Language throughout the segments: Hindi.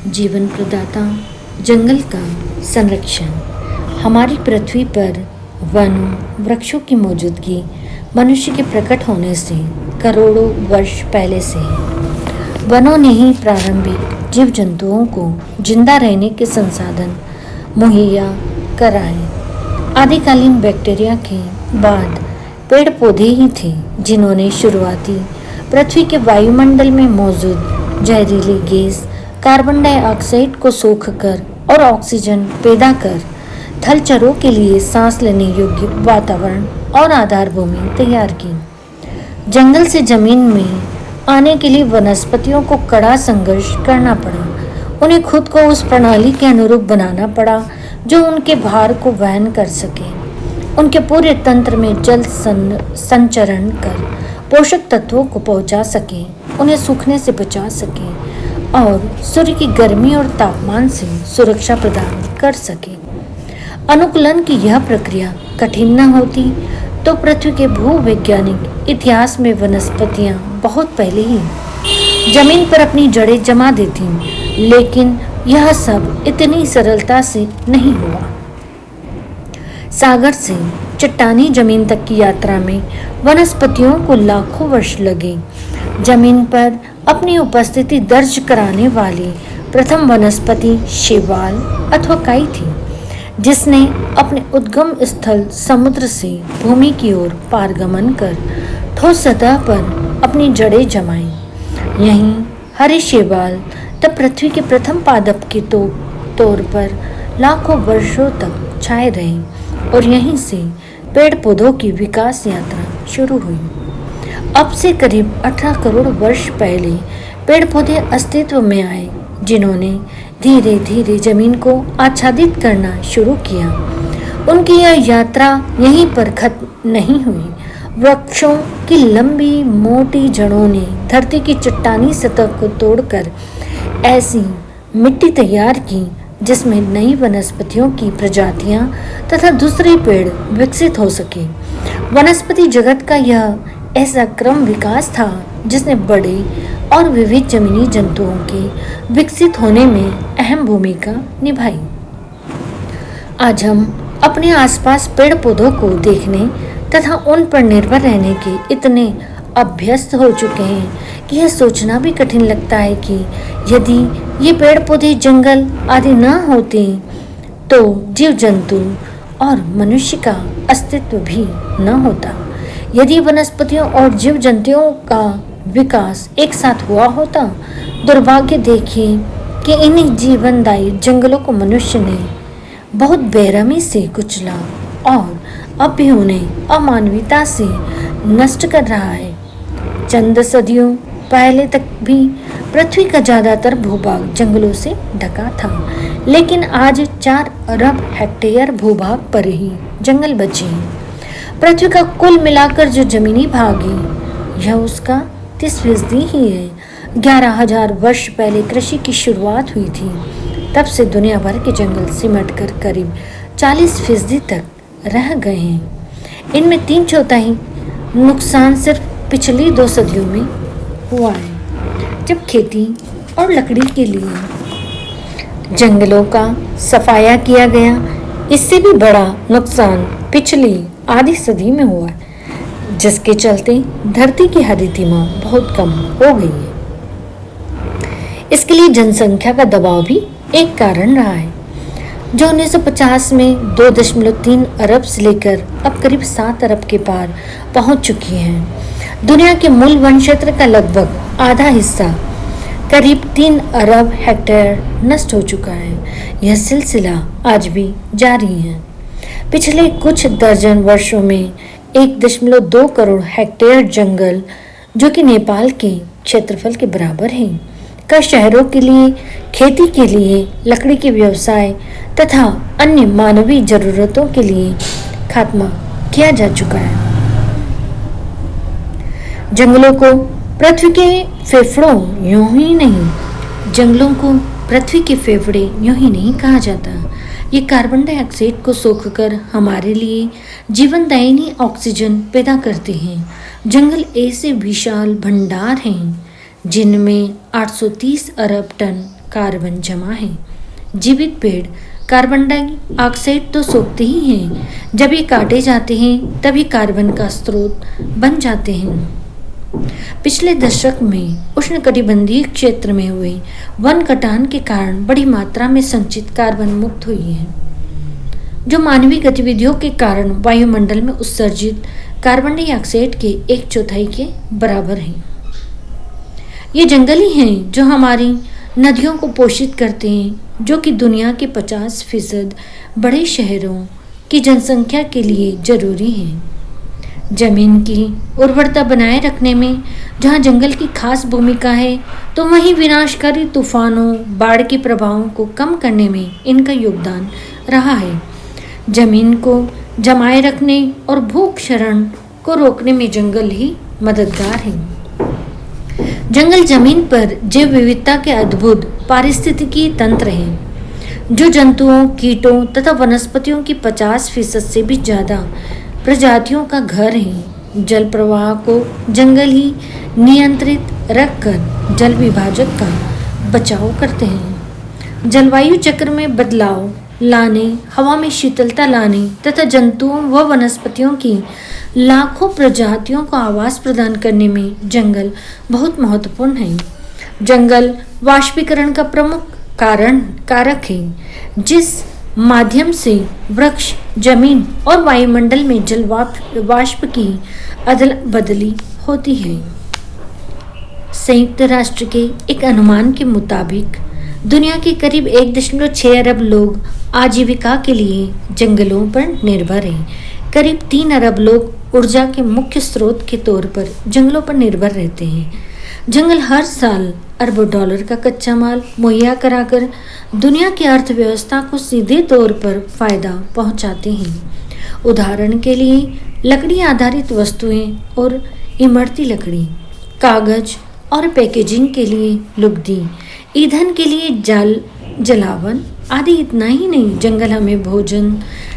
जीवन प्रदाता जंगल का संरक्षण। हमारी पृथ्वी पर वनों वृक्षों की मौजूदगी मनुष्य के प्रकट होने से करोड़ों वर्ष पहले से है। वनों ने ही प्रारंभिक जीव जंतुओं को जिंदा रहने के संसाधन मुहैया कराए। आदिकालीन बैक्टीरिया के बाद पेड़ पौधे ही थे जिन्होंने शुरुआती पृथ्वी के वायुमंडल में मौजूद जहरीली गैस कार्बन डाइऑक्साइड को सोखकर और ऑक्सीजन पैदा कर थलचरों के लिए सांस लेने योग्य वातावरण और आधार भूमि तैयार की। जंगल से जमीन में आने के लिए वनस्पतियों को कड़ा संघर्ष करना पड़ा। उन्हें खुद को उस प्रणाली के अनुरूप बनाना पड़ा जो उनके भार को वहन कर सके, उनके पूरे तंत्र में जल संचरण कर पोषक तत्वों को पहुंचा सके, उन्हें सूखने से बचा सके और सूर्य की गर्मी और तापमान से सुरक्षा प्रदान कर सके। अनुकूलन की यह प्रक्रिया कठिन न होती तो पृथ्वी के भूवैज्ञानिक इतिहास में वनस्पतियां बहुत पहले ही जमीन पर अपनी जड़ें जमा देती, लेकिन यह सब इतनी सरलता से नहीं हुआ। सागर से चट्टानी जमीन तक की यात्रा में वनस्पतियों को लाखों वर्ष लगे। जमीन पर अपनी उपस्थिति दर्ज कराने वाली प्रथम वनस्पति शैवाल अथवा काई थी, जिसने अपने उद्गम स्थल समुद्र से भूमि की ओर पारगमन कर ठोस सतह पर अपनी जड़ें जमाई। यहीं हरे शैवाल तब पृथ्वी के प्रथम पादप के तौर पर लाखों वर्षों तक छाए रहे और यहीं से पेड़ पौधों की विकास यात्रा शुरू हुई। अब से करीब 18 करोड़ वर्ष पहले पेड़ पौधे अस्तित्व में आए, जिन्होंने धीरे धीरे जमीन को आच्छादित करना शुरू किया। उनकी यह यात्रा यहीं पर खत्म नहीं हुई। वृक्षों की लंबी मोटी जड़ों ने धरती की चट्टानी सतह को तोड़कर ऐसी मिट्टी तैयार की जिसमें नई वनस्पतियों की प्रजातियां तथा दूसरे पेड़ विकसित हो सके। वनस्पति जगत का यह ऐसा क्रम विकास था जिसने बड़े और विविध जमीनी जंतुओं के विकसित होने में अहम भूमिका निभाई। आज हम अपने आसपास पेड़ पौधों को देखने तथा उन पर निर्भर रहने के इतने अभ्यस्त हो चुके हैं कि यह सोचना भी कठिन लगता है कि यदि ये पेड़ पौधे जंगल आदि न होते तो जीव जंतु और मनुष्य का अस्तित्व भी न होता। यदि वनस्पतियों और जीव जंतुओं का विकास एक साथ हुआ होता, दुर्भाग्य देखिए कि इन्हीं जीवनदायी जंगलों को मनुष्य ने बहुत बेरहमी से कुचला और अब भी उन्हें अमानवीयता से नष्ट कर रहा है। चंद सदियों पहले तक भी पृथ्वी का ज्यादातर भूभाग जंगलों से ढका था, लेकिन आज 4 अरब हेक्टेयर भूभाग पर ही जंगल बचे हैं। पृथ्वी का कुल मिलाकर जो जमीनी भाग है यह उसका 30% ही है। 11,000 वर्ष पहले कृषि की शुरुआत हुई थी, तब से दुनिया भर के जंगल सिमटकर करीब 40% तक रह गए हैं। इनमें 3/4 नुकसान सिर्फ पिछली 2 सदियों में हुआ है, जब खेती और लकड़ी के लिए जंगलों का सफाया किया गया। इससे भी बड़ा नुकसान पिछली आधी सदी में हुआ, जिसके चलते धरती की हरितिमा बहुत कम हो गई है। इसके लिए जनसंख्या का दबाव भी एक कारण रहा है, जो 1950 में 2.3 अरब से लेकर अब करीब 7 अरब के पार पहुंच चुकी है। दुनिया के मूल वन क्षेत्र का लगभग आधा हिस्सा करीब 3 अरब हेक्टेयर नष्ट हो चुका है। यह सिलसिला आज भी जारी है। पिछले कुछ दर्जन वर्षों में 1.2 करोड़ हेक्टेयर जंगल, जो कि नेपाल के क्षेत्रफल के बराबर है, का शहरों के लिए, खेती के लिए, लकड़ी के व्यवसाय तथा अन्य मानवीय जरूरतों के लिए खात्मा किया जा चुका है। जंगलों को पृथ्वी के फेफड़ों यूं ही नहीं जंगलों को पृथ्वी के फेफड़े यूं ही नहीं कहा जाता। ये कार्बन डाइऑक्साइड को सोखकर हमारे लिए जीवनदायिनी ऑक्सीजन पैदा करते हैं। जंगल ऐसे विशाल भंडार हैं जिनमें 830 अरब टन कार्बन जमा है। जीवित पेड़ कार्बन डाइऑक्साइड तो सोखते ही हैं, जब ये काटे जाते हैं तभी कार्बन का स्रोत बन जाते हैं। पिछले दशक में उष्णकटिबंधीय क्षेत्र में हुए वन कटान के कारण बड़ी मात्रा में संचित कार्बन मुक्त हुई है, जो मानवीय गतिविधियों के कारण वायुमंडल में उत्सर्जित कार्बन डाइऑक्साइड के 1/4 के बराबर है। ये जंगल ही हैं जो हमारी नदियों को पोषित करते हैं, जो कि दुनिया के 50% बड़े शहरों की जनसंख्या के लिए जरूरी हैं। जमीन की उर्वरता बनाए रखने में जहाँ जंगल की खास भूमिका है, तो वहीं विनाशकारी तूफानों, बाढ़ के प्रभावों को कम करने में इनका योगदान रहा है। जमीन को जमाए रखने और भूक्षरण को रोकने में जंगल ही मददगार है। जंगल जमीन पर जैव विविधता के अद्भुत पारिस्थितिकी तंत्र हैं, जो जंतुओं, कीटों तथा वनस्पतियों की 50% से भी ज़्यादा प्रजातियों का घर है। जल प्रवाह को जंगल ही नियंत्रित रखकर जल विभाजक का बचाव करते हैं। जलवायु चक्र में बदलाव लाने, हवा में शीतलता लाने तथा जंतुओं व वनस्पतियों की लाखों प्रजातियों को आवास प्रदान करने में जंगल बहुत महत्वपूर्ण है। जंगल वाष्पीकरण का प्रमुख कारक है, जिस माध्यम से वृक्ष, जमीन और वायुमंडल में जल वाष्प की अदला बदली होती है। संयुक्त राष्ट्र के एक अनुमान के मुताबिक दुनिया के करीब 1.6 अरब लोग आजीविका के लिए जंगलों पर निर्भर हैं। करीब 3 अरब लोग ऊर्जा के मुख्य स्रोत के तौर पर जंगलों पर निर्भर रहते हैं। जंगल हर साल अरबों डॉलर का कच्चा माल मुहैया कराकर दुनिया की अर्थव्यवस्था को सीधे तौर पर फायदा पहुंचाते हैं। उदाहरण के लिए लकड़ी आधारित वस्तुएं और इमरती लकड़ी, कागज और पैकेजिंग के लिए लुगदी, ईंधन के लिए जलावन आदि। इतना ही नहीं, जंगल हमें भोजन,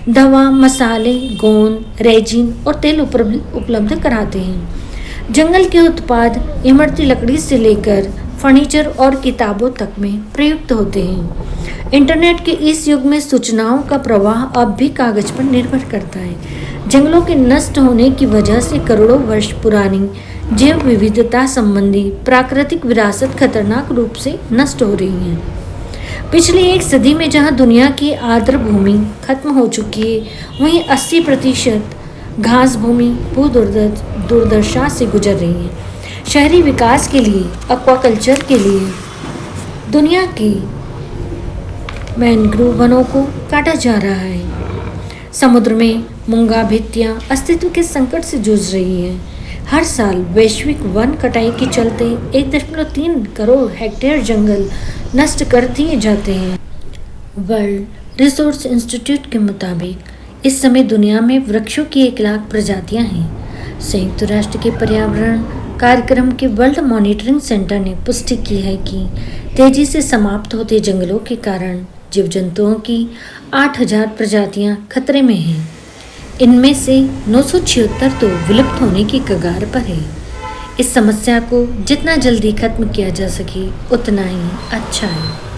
दवा, मसाले, गोंद, रेजिन और तेल उपलब्ध कराते हैं। जंगल के उत्पाद इमरती लकड़ी से लेकर फर्नीचर और किताबों तक में प्रयुक्त होते हैं। इंटरनेट के इस युग में सूचनाओं का प्रवाह अब भी कागज पर निर्भर करता है। जंगलों के नष्ट होने की वजह से करोड़ों वर्ष पुरानी जैव विविधता संबंधी प्राकृतिक विरासत खतरनाक रूप से नष्ट हो रही है। पिछली एक सदी में जहां दुनिया की आर्द्र भूमि खत्म हो चुकी है, वहीं 80% घास भूमि दुर्दशा से गुजर रही है। शहरी विकास के लिए, एक्वाकल्चर के लिए दुनिया की मैंग्रोव वनों को काटा जा रहा है। समुद्र में मूंगा भित्तियां अस्तित्व के संकट से जूझ रही हैं। हर साल वैश्विक वन कटाई के चलते 1.3 करोड़ हेक्टेयर जंगल नष्ट कर दिए जाते हैं। वर्ल्ड रिसोर्स इंस्टीट्यूट के मुताबिक इस समय दुनिया में वृक्षों की 1 लाख प्रजातियां हैं। संयुक्त राष्ट्र के पर्यावरण कार्यक्रम के वर्ल्ड मॉनिटरिंग सेंटर ने पुष्टि की है कि तेजी से समाप्त होते जंगलों के कारण जीव जंतुओं की 8000 प्रजातियां खतरे में हैं। इनमें से 976 तो विलुप्त होने की कगार पर है। इस समस्या को जितना जल्दी खत्म किया जा सके उतना ही अच्छा है।